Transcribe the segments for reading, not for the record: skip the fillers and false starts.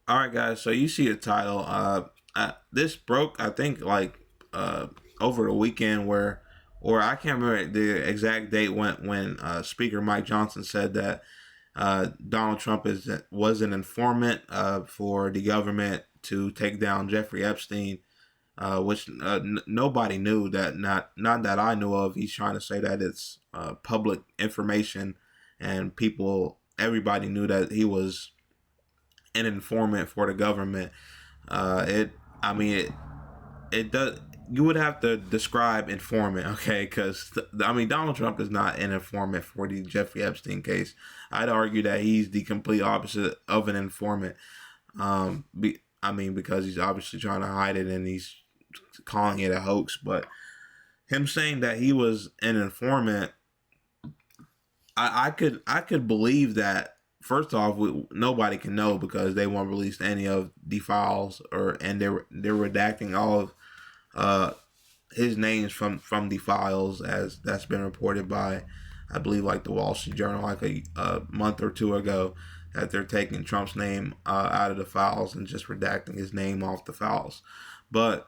All right, guys. So you see the title. This broke, I think, like over the weekend, or I can't remember the exact date when Speaker Mike Johnson said that Donald Trump was an informant for the government to take down Jeffrey Epstein, which nobody knew that. Not that I knew of. He's trying to say that it's public information, and everybody knew that he was an informant for the government. I mean, it does. You would have to describe informant, okay? Because I mean, Donald Trump is not an informant for the Jeffrey Epstein case. I'd argue that he's the complete opposite of an informant. I mean, because he's obviously trying to hide it and he's calling it a hoax. But him saying that he was an informant, I could believe that. First off, nobody can know because they won't release any of the files, and they're redacting all of his names from the files, as that's been reported by, I believe, like the Wall Street Journal, like a month or two ago, that they're taking Trump's name out of the files and just redacting his name off the files. But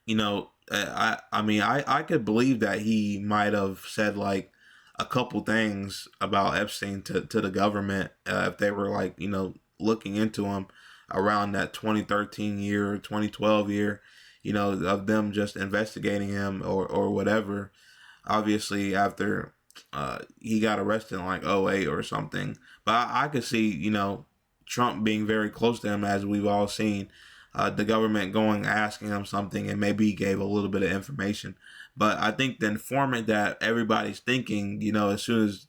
I mean, I could believe that he might have said like a couple things about Epstein to the government if they were like, looking into him around that 2013 year, 2012 year, of them just investigating him or whatever. Obviously, after he got arrested in like '08 or something. But I could see, Trump being very close to him, as we've all seen. The government going asking him something, and maybe he gave a little bit of information. But I think the informant that everybody's thinking, as soon as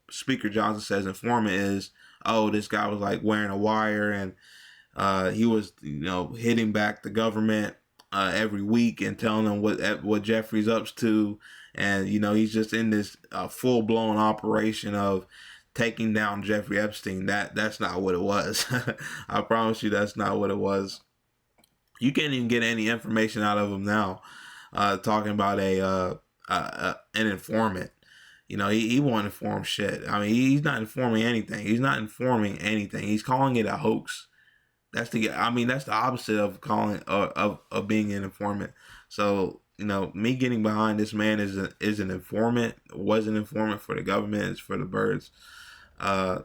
Speaker Johnson says informant, is, oh, this guy was like wearing a wire, and he was, hitting back the government every week and telling them what Jeffrey's up to, and he's just in this full blown operation of taking down Jeffrey Epstein. That's not what it was. I promise you, that's not what it was. You can't even get any information out of him now. Talking about an informant. He won't inform shit. I mean, he's not informing anything. He's not informing anything. He's calling it a hoax. That's the opposite of calling of being an informant. So me getting behind this man is an informant. Was an informant for the government. It's for the birds. I'm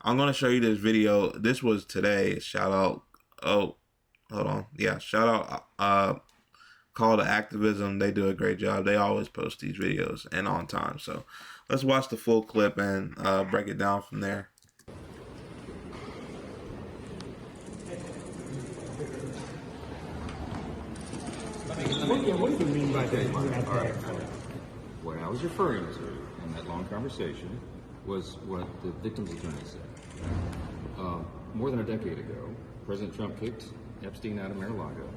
gonna show you this video. This was today. Shout out. Oh, hold on. Yeah, shout out. Call to Activism. They do a great job. They always post these videos and on time. So let's watch the full clip and break it down from there. What do you mean by that? What I was referring to in that long conversation was what the victim's attorney said. More than a decade ago, President Trump kicked Epstein out of Mar-a-Lago,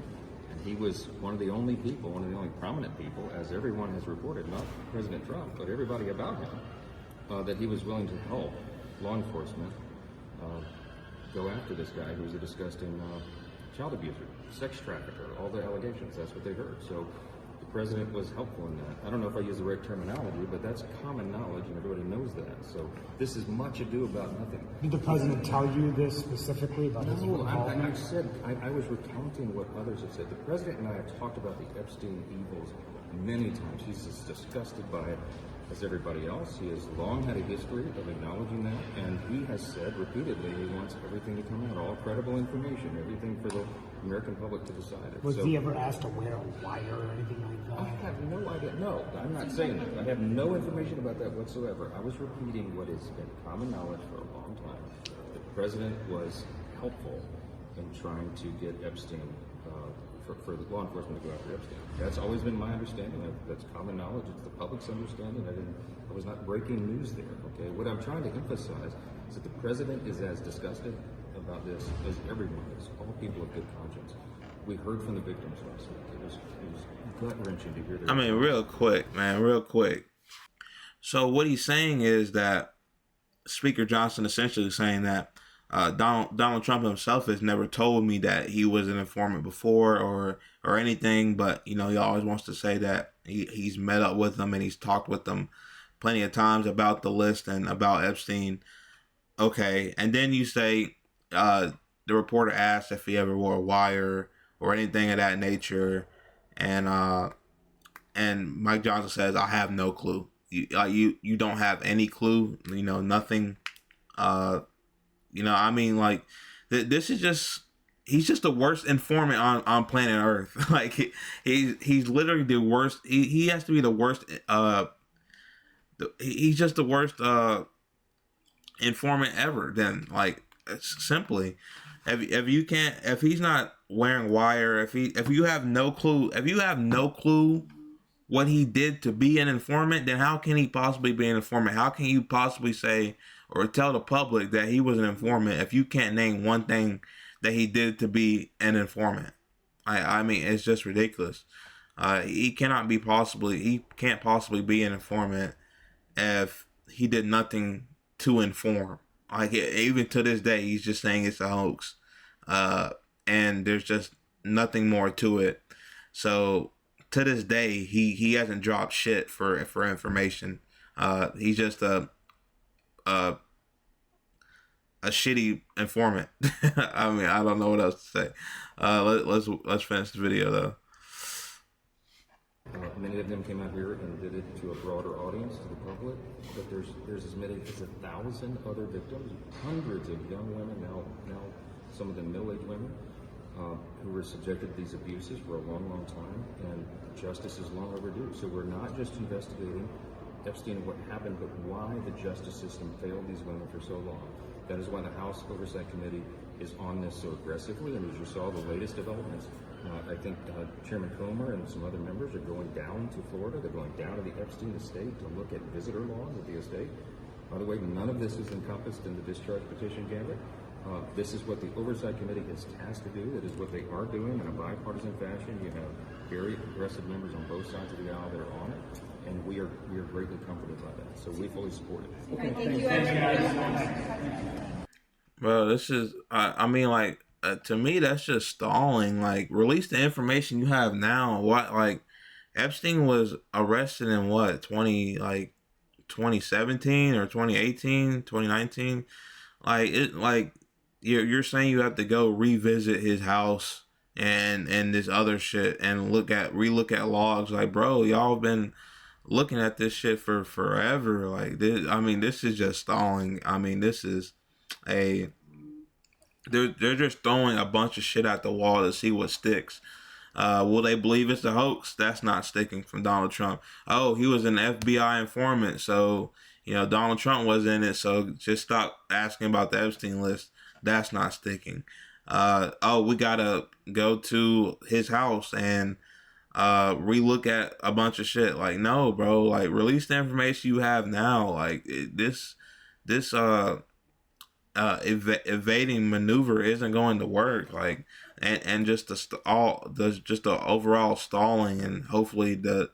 and he was one of the only prominent people, as everyone has reported, not President Trump, but everybody about him, that he was willing to help law enforcement go after this guy who was a disgusting child abuser, sex trafficker, all the allegations. That's what they heard. So the president was helpful in that. I don't know if I use the right terminology, but that's common knowledge, and everybody knows that. So this is much ado about nothing. Did the president tell you this specifically about his involvement? I was recounting what others have said. The president and I have talked about the Epstein evils many times. He's as disgusted by it as everybody else. He has long had a history of acknowledging that, and he has said repeatedly he wants everything to come out, all credible information, everything for the American public to decide. Was he ever asked to wear a wire or anything like that? I have no idea. No, I'm not saying that. I have no information about that whatsoever. I was repeating what has been common knowledge for a long time. The president was helpful in trying to get Epstein, for the law enforcement to go after Epstein. That's always been my understanding. That's common knowledge. It's the public's understanding. I was not breaking news there. Okay. What I'm trying to emphasize is that the president is as disgusted about this as everyone is. All people of good conscience. We heard from the victims last week. It was gut wrenching to hear that. I mean, real quick. So what he's saying is that Speaker Johnson essentially saying that Donald Trump himself has never told me that he was an informant before or anything, but he always wants to say that he's met up with them and he's talked with them plenty of times about the list and about Epstein. Okay, and then you say the reporter asked if he ever wore a wire or anything of that nature, and Mike Johnson says, "I have no clue. You don't have any clue. Nothing. I mean, like, this is just." He's just the worst informant on planet Earth. Like he's literally the worst. He has to be the worst. He's just the worst informant ever. Then, like, it's simply, if he's not wearing wire, if you have no clue, what he did to be an informant, then how can he possibly be an informant? How can you possibly say or tell the public that he was an informant if you can't name one thing that he did to be an informant? I mean, it's just ridiculous. He can't possibly be an informant if he did nothing to inform. Like, even to this day, he's just saying it's a hoax, and there's just nothing more to it. So to this day, he hasn't dropped shit for information. He's just a shitty informant. I mean, I don't know what else to say. Let's finish the video though. Many of them came out here and did it to a broader audience, to the public. But there's as many as 1,000 other victims, hundreds of young women, now some of them middle-aged women, who were subjected to these abuses for a long, long time, and justice is long overdue. So we're not just investigating Epstein and what happened, but why the justice system failed these women for so long. That is why the House Oversight Committee is on this so aggressively. And as you saw, the latest developments, I think Chairman Comer and some other members are going down to Florida. They're going down to the Epstein estate to look at visitor laws at the estate. By the way, none of this is encompassed in the discharge petition gambit. This is what the Oversight Committee is tasked to do. That is what they are doing in a bipartisan fashion. You have very aggressive members on both sides of the aisle that are on it. And we are greatly comforted by that. So we fully support it. Okay, thank you. Bro, this is, I mean, like, to me, that's just stalling. Like, release the information you have now. What, like, Epstein was arrested in what, 2017 or 2018, 2019? Like, you're saying you have to go revisit his house and this other shit and relook at logs. Like, bro, y'all been looking at this shit for forever. Like, this is just stalling. I mean, this is they're just throwing a bunch of shit at the wall to see what sticks. Will they believe it's a hoax? That's not sticking from Donald Trump. Oh, he was an FBI informant, so Donald Trump was in it, so just stop asking about the Epstein list. That's not sticking. We gotta go to his house and relook at a bunch of shit. Like, no, bro. Like, release the information you have now. Like, this evading maneuver isn't going to work. Like, and just the overall stalling, and hopefully the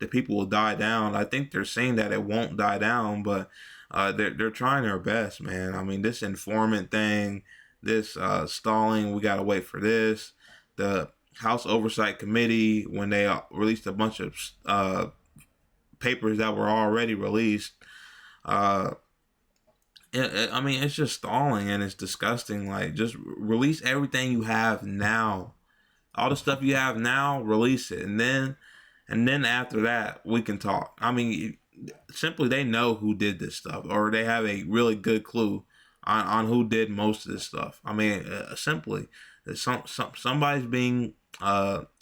people will die down. I think they're saying that it won't die down, but they're trying their best, man. I mean, this informant thing, this stalling, we gotta wait for this. The House Oversight Committee, when they released a bunch of papers that were already released, I mean, it's just stalling and it's disgusting. Like, just release everything you have now. All the stuff you have now, release it, and then after that, we can talk. I mean, simply, they know who did this stuff, or they have a really good clue on who did most of this stuff. I mean, simply, somebody's being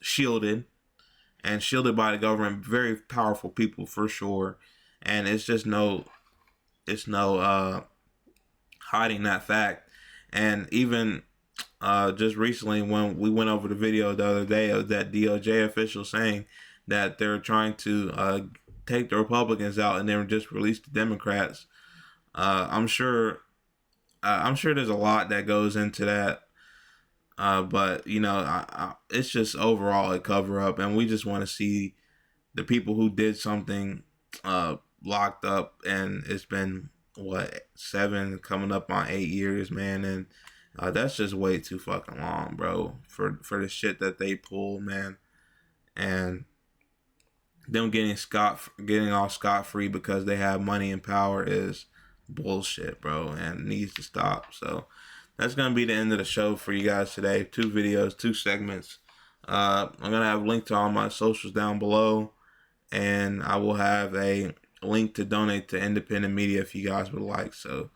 shielded by the government, very powerful people for sure, and it's no hiding that fact. And even just recently, when we went over the video the other day of that DOJ official saying that they're trying to take the Republicans out and then just release the Democrats, I'm sure there's a lot that goes into that. But it's just overall a cover up, and we just want to see the people who did something locked up. And it's been 7 coming up on 8 years, man, and that's just way too fucking long, bro, for the shit that they pull, man. And them getting off scot-free because they have money and power is bullshit, bro, and needs to stop. So that's gonna be the end of the show for you guys today. 2 videos, 2 segments. I'm gonna have a link to all my socials down below, and I will have a link to donate to independent media if you guys would like. So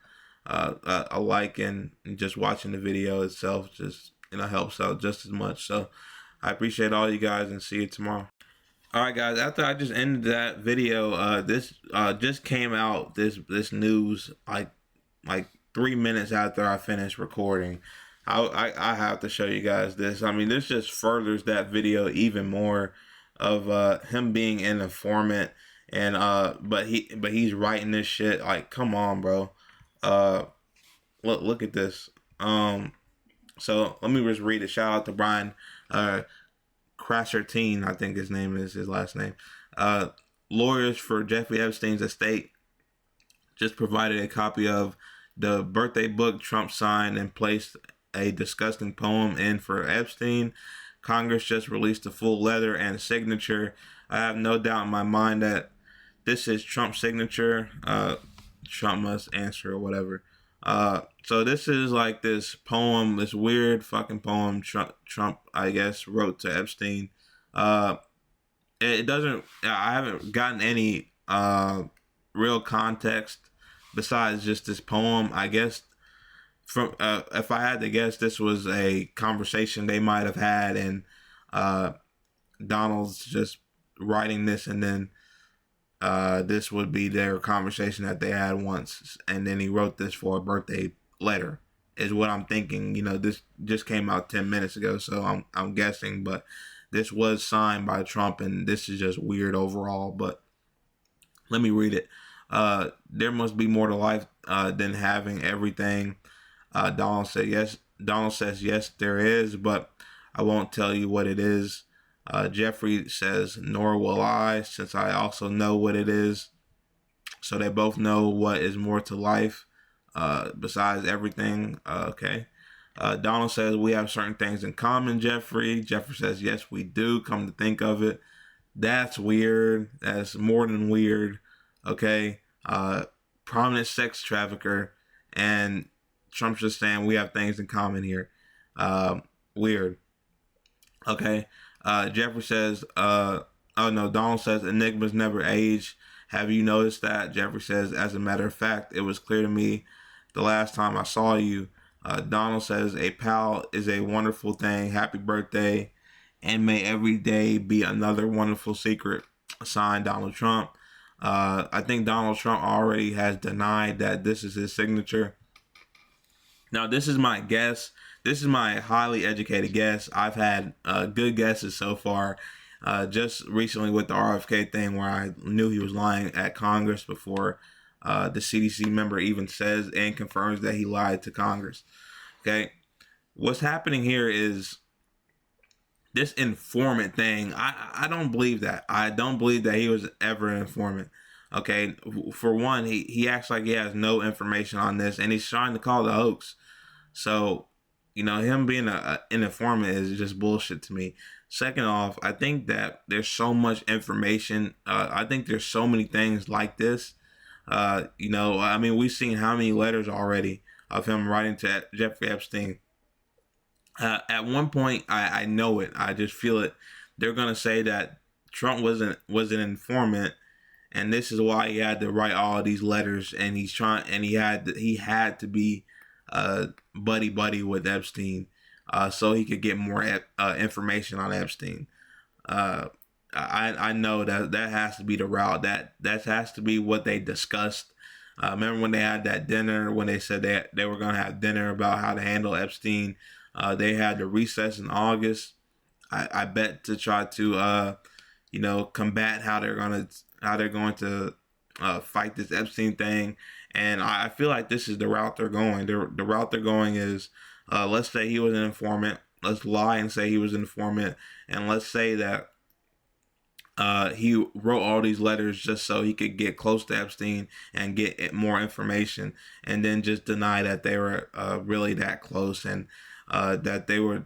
a like and just watching the video itself just helps out just as much. So I appreciate all you guys, and see you tomorrow. All right, guys. After I just ended that video, this just came out. This news like 3 minutes after I finished recording. I have to show you guys this. I mean, this just furthers that video even more of him being an informant, and but he's writing this shit. Like, come on, bro. Look at this. So let me just read it. Shout out to Brian Crasherteen, I think his name is his last name. Lawyers for Jeffrey Epstein's estate just provided a copy of the birthday book Trump signed and placed a disgusting poem in for Epstein. Congress just released a full letter and signature. I have no doubt in my mind that this is Trump's signature. Trump must answer or whatever. So this is like this poem, this weird fucking poem Trump I guess wrote to Epstein. It doesn't. I haven't gotten any real context besides just this poem. I guess from if I had to guess, this was a conversation they might have had, and Donald's just writing this, and then this would be their conversation that they had once, and then he wrote this for a birthday letter, is what I'm thinking. This just came out 10 minutes ago, so I'm guessing, but this was signed by Trump, and this is just weird overall. But let me read it. There must be more to life than having everything. Donald said yes. Donald says yes, there is, but I won't tell you what it is. Jeffrey says, nor will I, since I also know what it is. So they both know what is more to life besides everything. Okay. Donald says, we have certain things in common, Jeffrey. Jeffrey says, yes, we do. Come to think of it, that's weird. That's more than weird. Okay. Prominent sex trafficker, and Trump's just saying we have things in common here. Weird. Okay. Jeffrey says, oh no, Donald says, enigmas never age. Have you noticed that? Jeffrey says, as a matter of fact, it was clear to me the last time I saw you. Donald says, a pal is a wonderful thing. Happy birthday, and may every day be another wonderful secret. Signed, Donald Trump. I think Donald Trump already has denied that this is his signature. Now, this is my guess. This is my highly educated guess. I've had good guesses so far. Just recently with the RFK thing, where I knew he was lying at Congress before the CDC member even says and confirms that he lied to Congress. Okay. What's happening here is this informant thing. I don't believe that. I don't believe that he was ever an informant. Okay. For one, he acts like he has no information on this, and he's trying to call the hoax. So, him being an informant is just bullshit to me. Second off, I think that there's so much information. I think there's so many things like this. I mean, we've seen how many letters already of him writing to Jeffrey Epstein. At one point, I know it. I just feel it. They're gonna say that Trump was an informant, and this is why he had to write all of these letters. And he had to be buddy with Epstein, so he could get more information on Epstein. I know that has to be the route. That has to be what they discussed. Remember when they had that dinner, when they said they were going to have dinner about how to handle Epstein? They had the recess in August. I bet to try to combat how they're going to fight this Epstein thing. And I feel like this is the route they're going. The route they're going is, let's say he was an informant. Let's lie and say he was an informant, and let's say that he wrote all these letters just so he could get close to Epstein and get more information, and then just deny that they were really that close, and that they were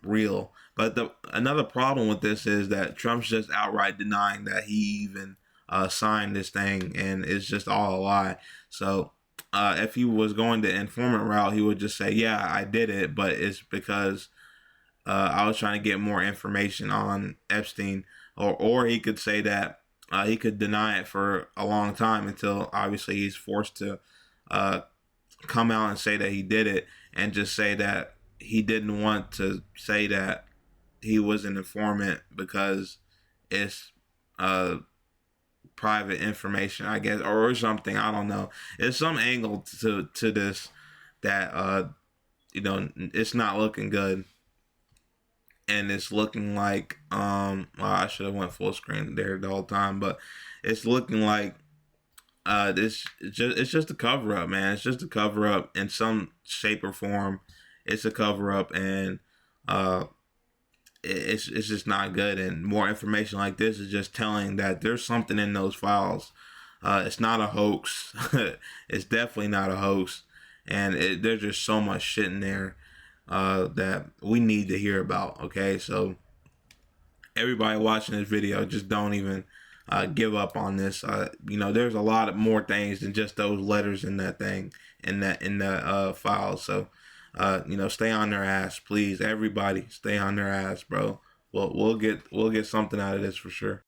real. But another problem with this is that Trump's just outright denying that he even signed this thing, and it's just all a lie. So if he was going the informant route, he would just say, "Yeah, I did it," but it's because I was trying to get more information on Epstein, or he could say that he could deny it for a long time until obviously he's forced to uh, come out and say that he did it, and just say that he didn't want to say that he was an informant because it's private information, I guess, or something. I don't know. It's some angle to this that it's not looking good, and it's looking like well, I should have went full screen there the whole time, but it's looking like this it's just a cover up, man. It's just a cover up in some shape or form. It's a cover up, and uh it's just not good. And more information like this is just telling that there's something in those files. It's not a hoax. It's definitely not a hoax, and there's just so much shit in there that we need to hear about. Okay, so everybody watching this video, just don't even give up on this. There's a lot of more things than just those letters in that thing, in that file. So stay on their ass, please. Everybody, stay on their ass, bro. We'll get something out of this for sure.